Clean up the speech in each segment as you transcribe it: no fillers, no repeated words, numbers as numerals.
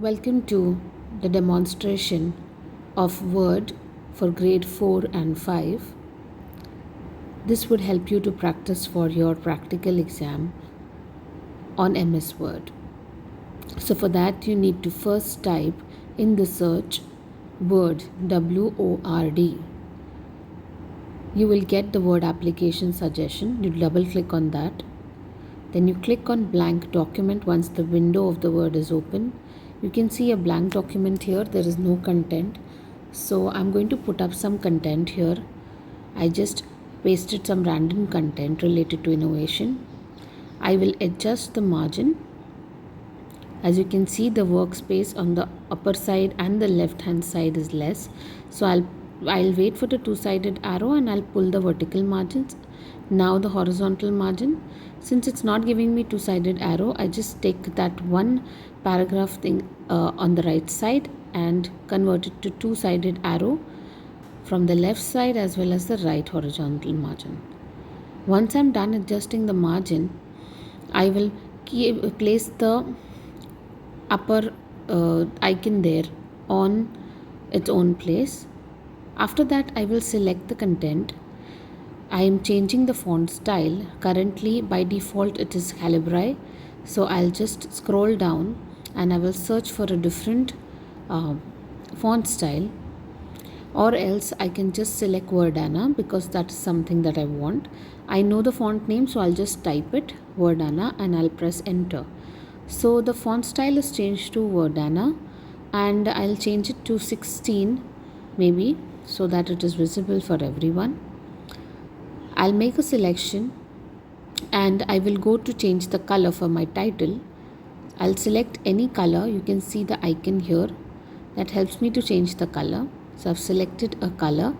Welcome to the demonstration of Word for grade 4 and 5. This would help you to practice for your practical exam on MS Word. So, for that, you need to first type in the search Word, WORD. You will get the Word application suggestion. You double click on that. Then you click on blank document once the window of the Word is open. You can see a blank document here. There is no content. So I'm going to put up some content here. I just pasted some random content related to innovation. I will adjust the margin. As you can see, the workspace on the upper side and the left hand side is less. So I'll wait for the two-sided arrow and I'll pull the vertical margins. Now the horizontal margin. Since it's not giving me two-sided arrow, I just take that one paragraph thing on the right side and convert it to two-sided arrow from the left side as well as the right horizontal margin. Once I'm done adjusting the margin, I will place the upper icon there on its own place. After that, I will select the content. I am changing the font style. Currently, by default, it is Calibri. So I'll just scroll down and I will search for a different font style, or else I can just select Wordana because that is something that I want. I know the font name, so I'll just type it Wordana and I'll press enter. So the font style is changed to Wordana and I'll change it to 16 maybe so that it is visible for everyone. I'll make a selection and I will go to change the color for my title. I'll select any color. You can see the icon here that helps me to change the color. So I've selected a color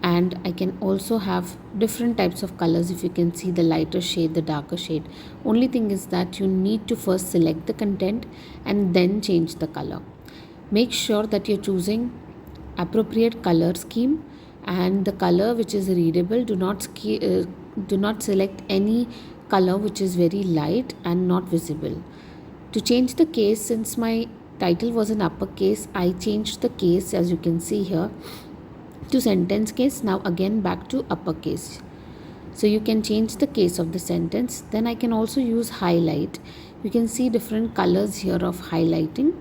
and I can also have different types of colors. If you can see the lighter shade, the darker shade. Only thing is that you need to first select the content and then change the color. Make sure that you're choosing appropriate color scheme and the color which is readable. Do not select any color which is very light and not visible. To change the case, since my title was in uppercase, I changed the case, as you can see here, to sentence case. Now again back to uppercase. So you can change the case of the sentence. Then I can also use highlight. You can see different colors here of highlighting.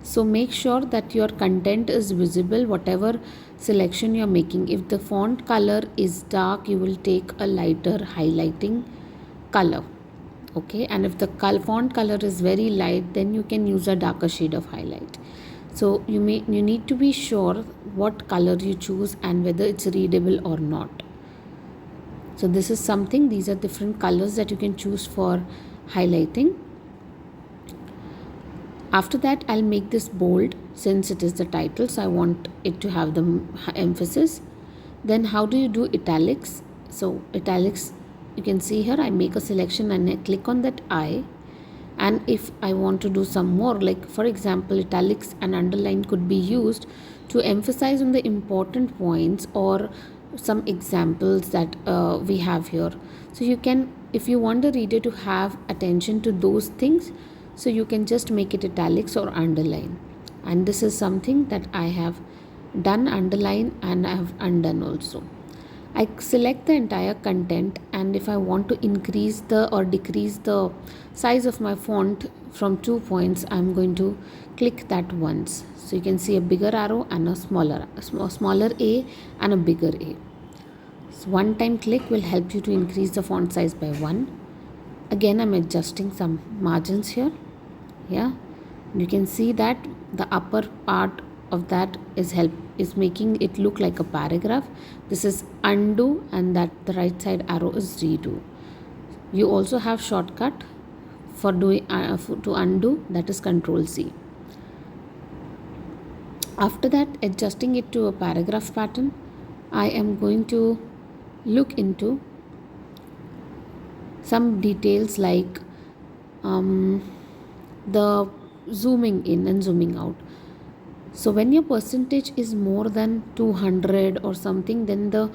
So make sure that your content is visible, whatever selection you're making. If the font color is dark, you will take a lighter highlighting color. Okay, and if the font color is very light, then you can use a darker shade of highlight. So you need to be sure what color you choose and whether it's readable or not. So this is something, these are different colors that you can choose for highlighting. After that, I'll make this bold since it is the title, so I want it to have the emphasis. Then how do you do italics? So italics, you can see here, I make a selection and I click on that I. And if I want to do some more, like for example, italics and underline could be used to emphasize on the important points or some examples that we have here. So you can, if you want the reader to have attention to those things, so you can just make it italics or underline. And this is something that I have done, underline, and I have undone also. I select the entire content, and if I want to increase the or decrease the size of my font from 2 points, I'm going to click that once. So you can see a bigger arrow and a smaller A and a bigger A. So one time click will help you to increase the font size by 1. Again, I'm adjusting some margins here. Yeah, you can see that the upper part of that is making it look like a paragraph. This is undo, and that the right side arrow is redo. You also have shortcut for doing to undo, that is Control C. After that, adjusting it to a paragraph pattern, I am going to look into some details like the zooming in and zooming out. So when your percentage is more than 200 or something, then the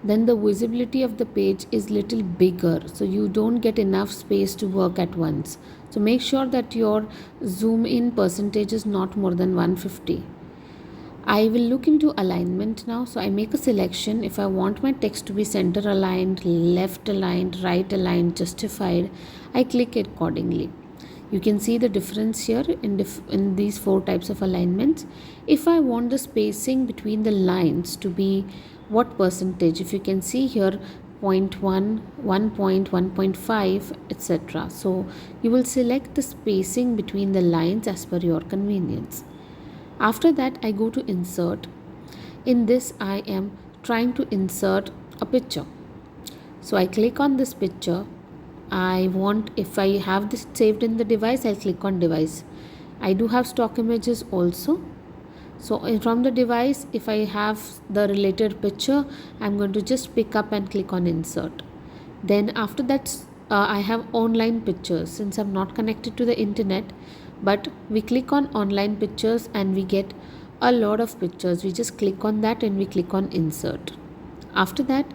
then the visibility of the page is little bigger, so you don't get enough space to work at once. So make sure that your zoom in percentage is not more than 150. I will look into alignment now. So I make a selection. If I want my text to be center aligned, left aligned, right aligned, justified, I click it accordingly. You can see the difference here in these four types of alignments. If I want the spacing between the lines to be what percentage, if you can see here, 0.1, 1.1.5, etc. So you will select the spacing between the lines as per your convenience. After that, I go to insert. In this, I am trying to insert a picture. So I click on this picture. If I have this saved in the device, I'll click on device. I do have stock images also. So from the device, if I have the related picture, I'm going to just pick up and click on insert. Then after that, I have online pictures. Since I'm not connected to the internet, but we click on online pictures and we get a lot of pictures. We just click on that and we click on insert. After that,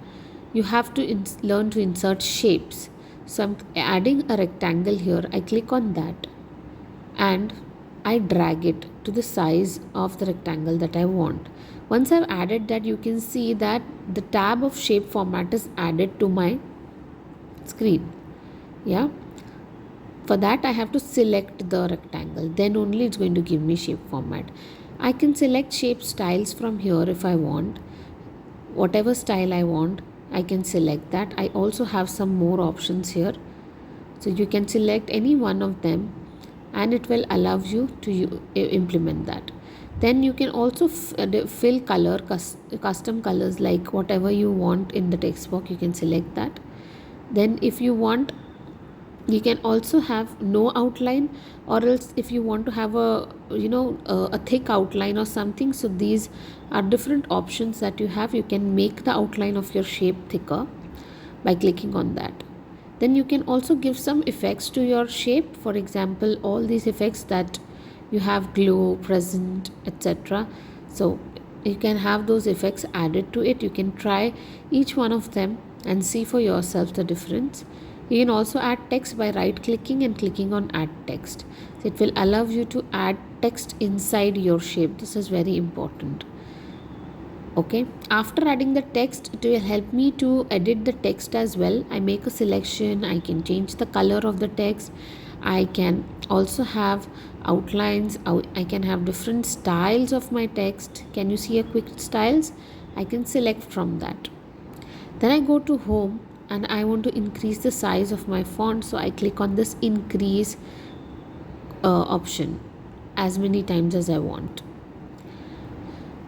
you have to learn to insert shapes. So I'm adding a rectangle here. I click on that and I drag it to the size of the rectangle that I want. Once I've added that, you can see that the tab of shape format is added to my screen. Yeah, for that I have to select the rectangle, then only it's going to give me shape format. I can select shape styles from here. If I want whatever style I want, I can select that. I also have some more options here, so you can select any one of them and it will allow you to implement that. Then you can also fill custom colors, like whatever you want in the text box, you can select that. Then if you want, you can also have no outline, or else if you want to have a thick outline or something. So these are different options that you have. You can make the outline of your shape thicker by clicking on that. Then you can also give some effects to your shape. For example, all these effects that you have, glow, present, etc. So you can have those effects added to it. You can try each one of them and see for yourself the difference. You can also add text by right clicking and clicking on add text. So it will allow you to add text inside your shape. This is very important. Okay, after adding the text, it will help me to edit the text as well. I make a selection, I can change the color of the text, I can also have outlines, I can have different styles of my text. Can you see a quick styles? I can select from that. Then I go to home and I want to increase the size of my font, so I click on this increase option as many times as I want.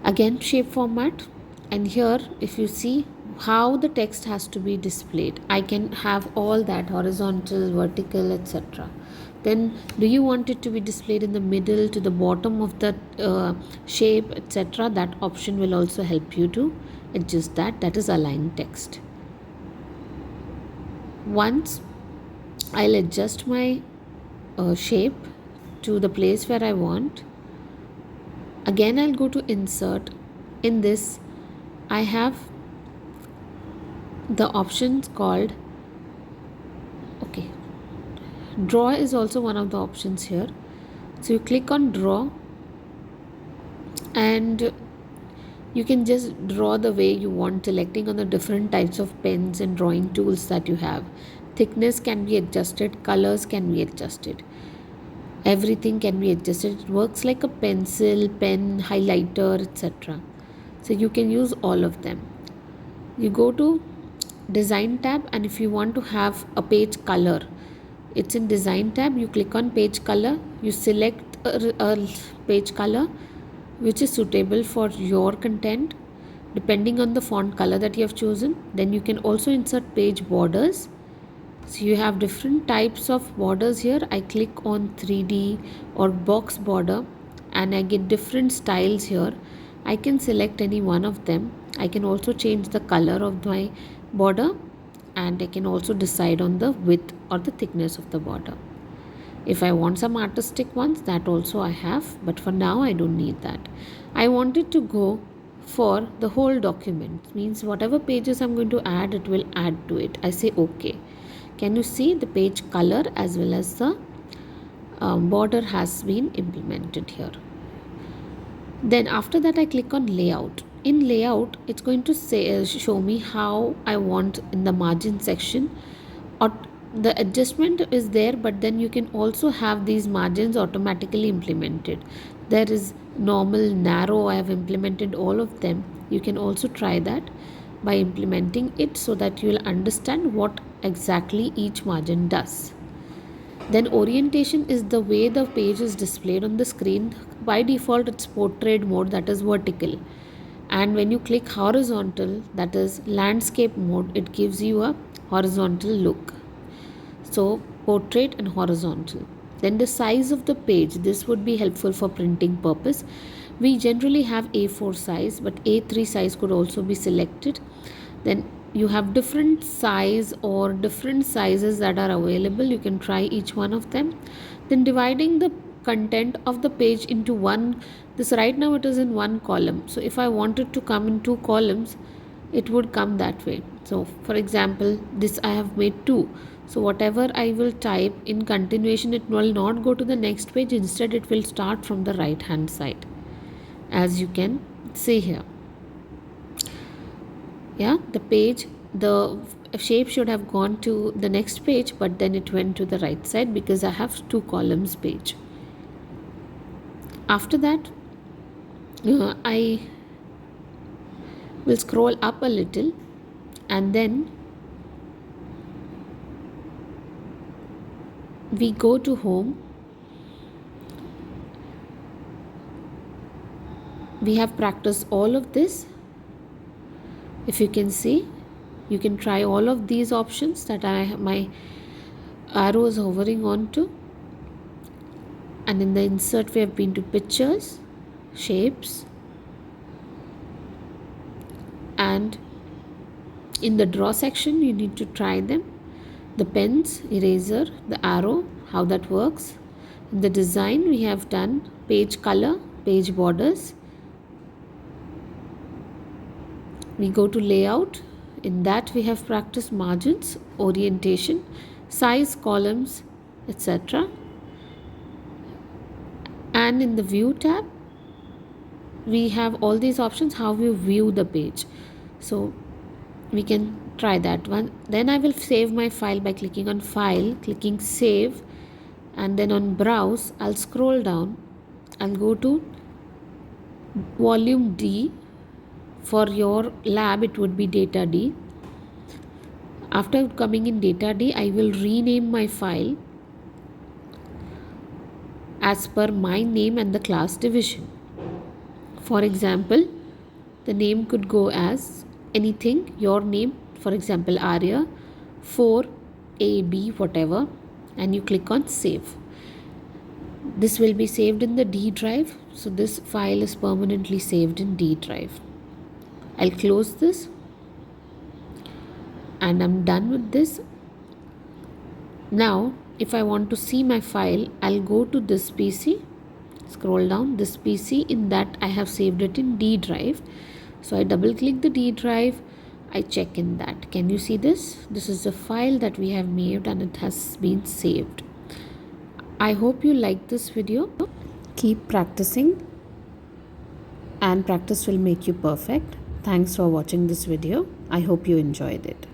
Again, shape format, and here if you see how the text has to be displayed, I can have all that horizontal, vertical, etc. Then do you want it to be displayed in the middle, to the bottom of the shape, etc.? That option will also help you to adjust that. That is align text. Once I'll adjust my shape to the place where I want. Again, I'll go to insert. In this, I have the options called, okay, draw is also one of the options here. So you click on draw and you can just draw the way you want, selecting on the different types of pens and drawing tools that you have. Thickness can be adjusted, colors can be adjusted. Everything can be adjusted. It works like a pencil, pen, highlighter, etc. So you can use all of them. You go to design tab, and if you want to have a page color, it's in design tab. You click on page color, you select a page color which is suitable for your content depending on the font color that you have chosen. Then you can also insert page borders. So you have different types of borders here. I click on 3D or box border and I get different styles here. I can select any one of them. I can also change the color of my border, and I can also decide on the width or the thickness of the border. If I want some artistic ones, that also I have, but for now I don't need that. I wanted to go for the whole document. Means whatever pages I'm going to add, it will add to it. I say OK. Can you see the page color as well as the border has been implemented here. Then after that I click on layout. In layout, it's going to say show me how I want in the margin section, or the adjustment is there, but then you can also have these margins automatically implemented. There is normal, narrow, I have implemented all of them. You can also try that by implementing it so that you will understand what exactly each margin does. Then orientation is the way the page is displayed on the screen. By default, it's portrait mode, that is vertical. And when you click horizontal, that is landscape mode, it gives you a horizontal look. So portrait and horizontal. Then the size of the page, this would be helpful for printing purpose. We generally have A4 size, but A3 size could also be selected. Then you have different size or different sizes that are available. You can try each one of them. Then dividing the content of the page into one, this right now it is in one column. So if I wanted to come in two columns, it would come that way. So for example, this I have made two. So whatever I will type in continuation, it will not go to the next page. Instead, it will start from the right hand side, as you can see here. Yeah, the page, the shape should have gone to the next page, but then it went to the right side because I have two columns page. After that, I will scroll up a little, and then we go to home. We have practiced all of this. If you can see, you can try all of these options that my arrow is hovering onto. And in the insert, we have been to pictures, shapes, and in the draw section, you need to try them. The pens, eraser, the arrow, how that works. In the design, we have done page color, page borders. We go to layout. In that, we have practiced margins, orientation, size, columns, etc. And in the view tab, we have all these options, how we view the page. So we can try that one. Then I will save my file by clicking on file, clicking save, and then on browse, I'll scroll down. I'll go to volume D. For your lab, it would be data D. After coming in data D, I will rename my file as per my name and the class division. For example, the name could go as anything, your name, for example, Arya 4AB, whatever, and you click on save. This will be saved in the D drive. So this file is permanently saved in D drive. I'll close this and I'm done with this. Now, if I want to see my file, I'll go to this PC, scroll down, this PC, in that I have saved it in D drive. So I double click the D drive, I check in that. Can you see this? This is the file that we have made and it has been saved. I hope you like this video. Keep practicing, and practice will make you perfect. Thanks for watching this video. I hope you enjoyed it.